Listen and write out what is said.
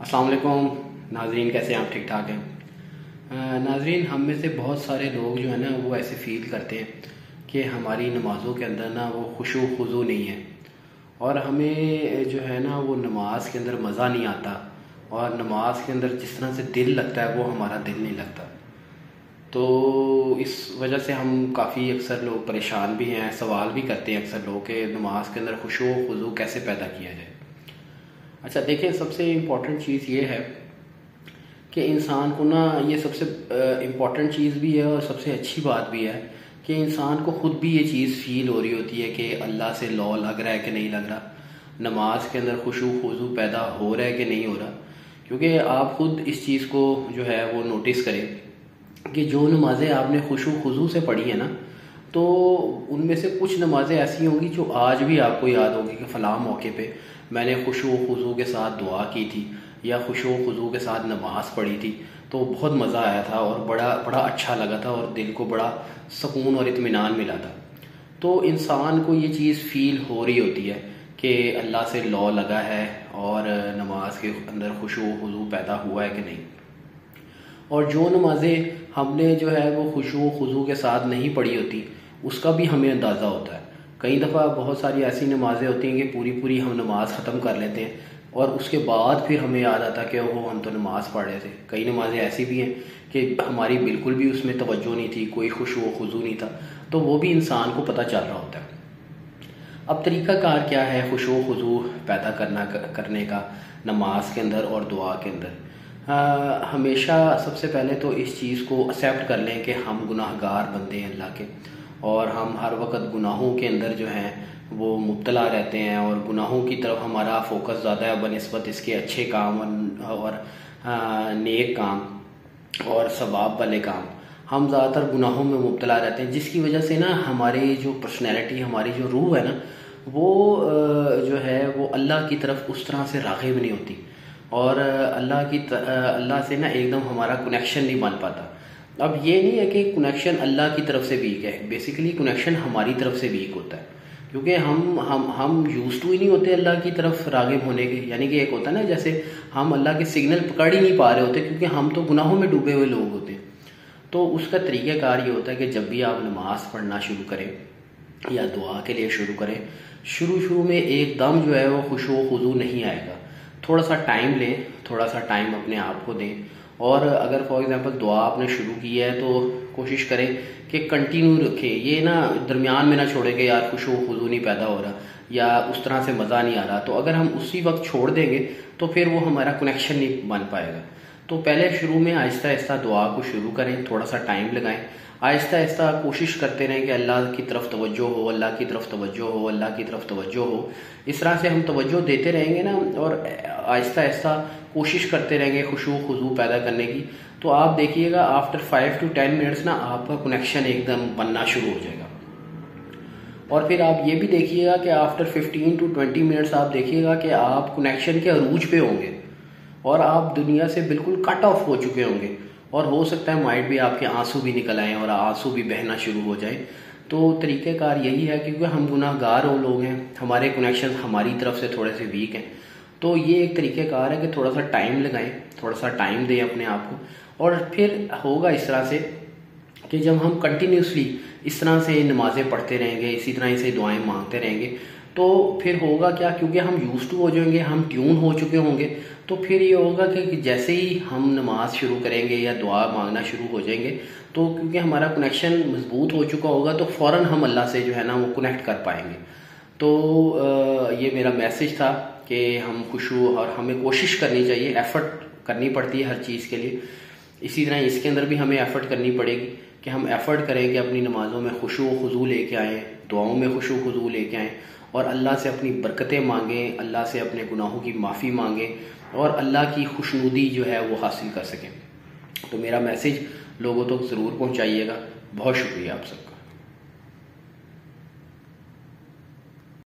अस्सलाम वालेकुम नाजरीन, कैसे हैं आप? ठीक ठाक हैं नाजरीन। हम में से बहुत सारे लोग जो है ना वो ऐसे फील करते हैं कि हमारी नमाज़ों के अंदर ना वो खुशू खुजू नहीं है और हमें जो है ना वो नमाज के अंदर मज़ा नहीं आता और नमाज के अंदर जिस तरह से दिल लगता है वो हमारा दिल नहीं लगता। तो इस वजह से हम काफ़ी अक्सर लोग परेशान भी हैं, सवाल भी करते हैं अक्सर लोग कि नमाज के अंदर खुशू खुजू कैसे पैदा किया जाए। अच्छा देखिए, सबसे इम्पॉर्टेंट चीज़ ये है कि इंसान को ना, ये सबसे इम्पॉर्टेंट चीज़ भी है और सबसे अच्छी बात भी है कि इंसान को ख़ुद भी ये चीज़ फ़ील हो रही होती है कि अल्लाह से लौ लग रहा है कि नहीं लग रहा, नमाज के अंदर खुशू खुजू पैदा हो रहा है कि नहीं हो रहा। क्योंकि आप ख़ुद इस चीज़ को जो है वो नोटिस करें कि जो नमाज़ें आपने खुशू खुजू से पढ़ी है ना, तो उनमें से कुछ नमाज़ें ऐसी होंगी जो आज भी आपको याद होगी कि फ़लाँ मौके पे मैंने खुशू खुजू के साथ दुआ की थी या खुशू खुजू के साथ नमाज़ पढ़ी थी, तो बहुत मज़ा आया था और बड़ा बड़ा अच्छा लगा था और दिल को बड़ा सुकून और इत्मीनान मिला था। तो इंसान को ये चीज़ फ़ील हो रही होती है कि अल्लाह से लौ लगा है और नमाज के अंदर खुशू खुजू पैदा हुआ है कि नहीं। और जो नमाज़ें हमने जो है वो खुशू खुजू के साथ नहीं पढ़ी होती उसका भी हमें अंदाज़ा होता है। कई दफ़ा बहुत सारी ऐसी नमाज़ें होती हैं कि पूरी पूरी हम नमाज़ ख़त्म कर लेते हैं और उसके बाद फिर हमें याद आता कि ओह हम तो नमाज़ पढ़ रहे थे। कई नमाज़ें ऐसी भी हैं कि हमारी बिल्कुल भी उसमें तवज्जो नहीं थी, कोई खुशू खुजू नहीं था, तो वो भी इंसान को पता चल रहा होता है। अब तरीक़ाकार क्या है खुशू खुजू पैदा करने का नमाज के अंदर और दुआ के अंदर? हमेशा सबसे पहले तो इस चीज़ को एक्सेप्ट कर लें कि हम गुनाहगार बंदे हैं अल्लाह के, और हम हर वक्त गुनाहों के अंदर जो हैं वो मुब्तला रहते हैं और गुनाहों की तरफ हमारा फोकस ज़्यादा है बनिस्बत इसके अच्छे काम और नेक काम और सवाब वाले काम। हम ज़्यादातर गुनाहों में मुब्तला रहते हैं, जिसकी वजह से ना हमारी जो पर्सनैलिटी, हमारी जो रूह है ना, वो जो है वो अल्लाह की तरफ उस तरह से राग़िब नहीं होती और अल्लाह से ना एकदम हमारा कनेक्शन नहीं बन पाता। अब ये नहीं है कि कनेक्शन अल्लाह की तरफ से वीक है, बेसिकली कनेक्शन हमारी तरफ से वीक होता है क्योंकि हम यूज़ टू ही नहीं होते अल्लाह की तरफ राग़िब होने के। यानी कि एक होता है ना, जैसे हम अल्लाह के सिग्नल पकड़ ही नहीं पा रहे होते क्योंकि हम तो गुनाहों में डूबे हुए लोग होते हैं। तो उसका तरीक़ाकार ये होता है कि जब भी आप नमाज़ पढ़ना शुरू करें या दुआ के लिए शुरू करें, शुरू में एकदम जो है वो खुशू खुजू नहीं आएगा। थोड़ा सा टाइम लें, थोड़ा सा टाइम अपने आप को दें और अगर फॉर एग्ज़ाम्पल दुआ आपने शुरू की है तो कोशिश करें कि कंटिन्यू रखें, ये ना दरमियान में ना छोड़ें कि यार खुशू खुजू नहीं पैदा हो रहा या उस तरह से मज़ा नहीं आ रहा। तो अगर हम उसी वक्त छोड़ देंगे तो फिर वो हमारा कनेक्शन नहीं बन पाएगा। तो पहले शुरू में आहिस्ता आहिस्ता दुआ को शुरू करें, थोड़ा सा टाइम लगाएं, आहिस्ता आहिस्ता कोशिश करते रहें कि अल्लाह की तरफ तवज्जो हो, अल्लाह की तरफ तवज्जो हो, अल्लाह की तरफ तवज्जो हो। इस तरह से हम तवज्जो देते रहेंगे ना और आहिस्ता आहिस्ता कोशिश करते रहेंगे खुशू खुजू पैदा करने की, तो आप देखिएगा आफ्टर 5 to 10 मिनट्स ना आपका कनेक्शन एकदम बनना शुरू हो जाएगा। और फिर आप ये भी देखिएगा कि आफ्टर 15 to 20 मिनट्स आप देखिएगा कि आप कनेक्शन के अरूज पे होंगे और आप दुनिया से बिल्कुल कट ऑफ हो चुके होंगे और हो सकता है माइंड भी आपके आंसू भी निकल आएँ और आंसू भी बहना शुरू हो जाए। तो तरीक़ेकार यही है, क्योंकि हम गुनाहगार वो लोग हैं, हमारे कनेक्शन हमारी तरफ से थोड़े से वीक हैं। तो ये एक तरीक़ेकार है कि थोड़ा सा टाइम लगाएं, थोड़ा सा टाइम दें अपने आप को और फिर होगा इस तरह से कि जब हम कंटिन्यूसली इस तरह से नमाज़ें पढ़ते रहेंगे, इसी तरह से दुआएं मांगते रहेंगे, तो फिर होगा क्या, क्योंकि हम यूज़ टू हो जाएंगे, हम ट्यून हो चुके होंगे, तो फिर ये होगा कि जैसे ही हम नमाज शुरू करेंगे या दुआ मांगना शुरू हो जाएंगे, तो क्योंकि हमारा कनेक्शन मजबूत हो चुका होगा तो फ़ौरन हम अल्लाह से जो है ना वो कनेक्ट कर पाएंगे। तो ये मेरा मैसेज था कि हम खुशू, और हमें कोशिश करनी चाहिए, एफ़र्ट करनी पड़ती है हर चीज़ के लिए। इसी तरह इसके अंदर भी हमें एफ़र्ट करनी पड़ेगी कि हम एफ़र्ट करें कि अपनी नमाज़ों में खुशू खुजू लेके आएँ, दुआओं में खुशू खुजू लेके आएँ और अल्लाह से अपनी बरकतें मांगें, अल्लाह से अपने गुनाहों की माफ़ी मांगें और अल्लाह की खुशनुदी जो है वो हासिल कर सकें। तो मेरा मैसेज लोगों तक ज़रूर पहुँचाइएगा। बहुत शुक्रिया आप सबका।